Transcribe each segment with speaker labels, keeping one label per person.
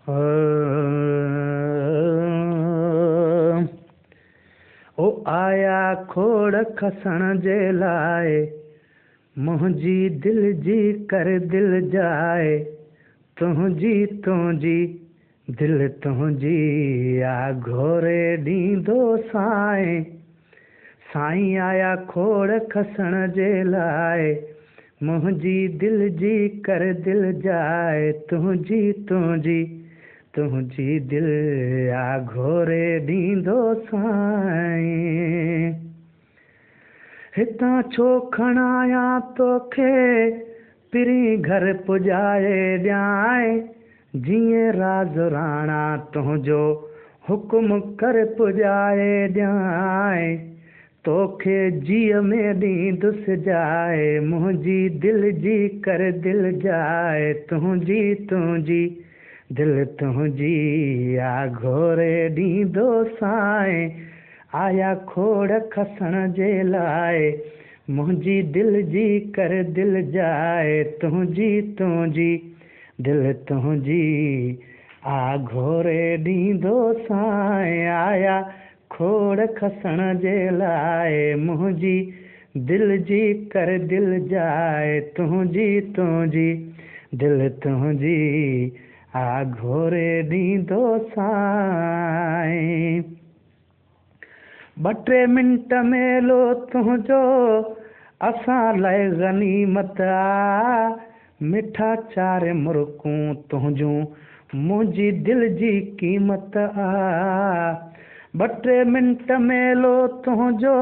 Speaker 1: ओ आया खोड़ खसण जे लाए, मुंहिंजी दिल जी कर दिल जाए, तुंहिंजी तुंहिंजी दिल तुंहिंजी आ घोरे ॾींदो साईं। साईं आया खोड़ खसण जे लाए, मुंहिंजी दिल जी कर दिल जाए, तुंहिंजी तुंहिंजी तुंहिंजी दिल आ घोरे ॾींदो साईं। हितां छो खणाया तोखे पिरी घर पुॼाए ॾियां, जीअं राज राणा तुंहिंजो हुकुम कर पुॼाए ॾियां, तोखे जीअ में ॾींदुसि जाए, मुंहिंजी दिल जी कर दिल जाए, तुंहिंजी तुंहिंजी दिल तुंहिंजी आ घोरे ॾींदो साईं। आया खोड़ खसण जे लाए, मुंहिंजी दिल जी कर दिल जाए, तुंहिंजी तुंहिंजी दिल तुंहिंजी आ घोरे ॾींदो साईं। आया खोड़ खसण जे लाए, मुंहिंजी दिल जी कर दिल जाए, तुंहिंजी तुंहिंजी दिल तुंहिंजी आ घोरे ॾींदो साईं। 2-3 मिंट मेलो तुंहिंजो असां लाइ गनीमत आ, मिठा 4 मुर्कूं तुंहिंजूं मुंहिंजी दिल जी क़ीमत आ। 2-3 मिंट मेलो तुंहिंजो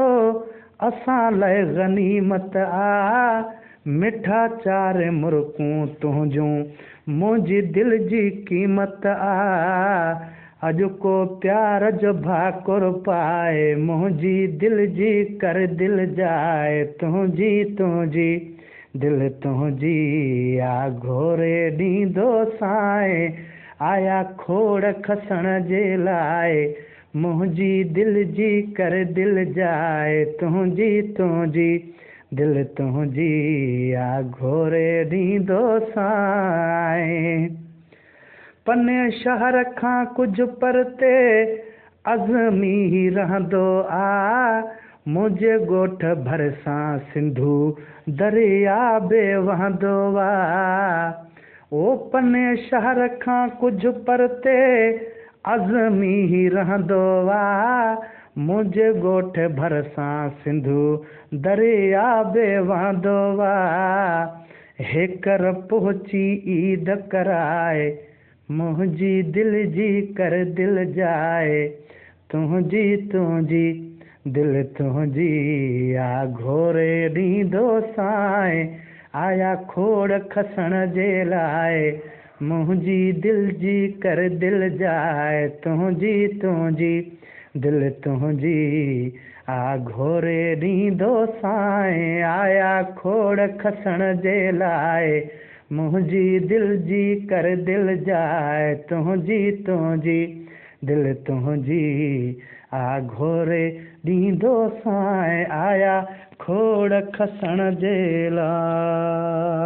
Speaker 1: असां लाइ गनीमत आ, मिठा 4 मुर्कूं तुंहिंजूं मुंहिंजी दिल जी क़ीमत आ। अॼु को प्यार जो भाकुर पाए, मुंहिंजी दिल जी कर दिल जाए, तुंहिंजी तुंहिंजी दिल तुंहिंजी आ घोरे ॾींदो साईं। आया खोड़ खसण जे लाए, मुंहिंजी दिल जी कर दिल जाए, तुंहिंजी तुंहिंजी दिल तुंहिंजी आ घोरे ॾींदो साईं। पने शहर खां कुझु परते अज़मी रहंदो आ, मुंहिंजे ॻोठ भरिसां सिंधू दरिया बि वहंदो आ। ओ पने शहर खां कुझु परते अज़मी रहंदो आ, मुंहिंजे ॻोठ भरिसां सिंधू दरिया बि वहंदो आ। हेकर पहुची ईद कराए, मुंहिंजी दिल जी कर दिल जाए, तुंहिंजी तुंहिंजी दिल तुंहिंजी आ घोरे ॾींदो साईं। आया खोड़ खसण जे लाए, मुंहिंजी दिल जी कर दिल जाए, तुंहिंजी तुंहिंजी दिल तुंहिंजी आ घोरे ॾींदो साईं। आया खोड़ खसण जे लाए, मुंहिंजी दिल जी कर दिल जाए, तुंहिंजी तुंहिंजी दिल तुंहिंजी आ घोरे ॾींदो साईं। आया खोड़ खसण जे लाए।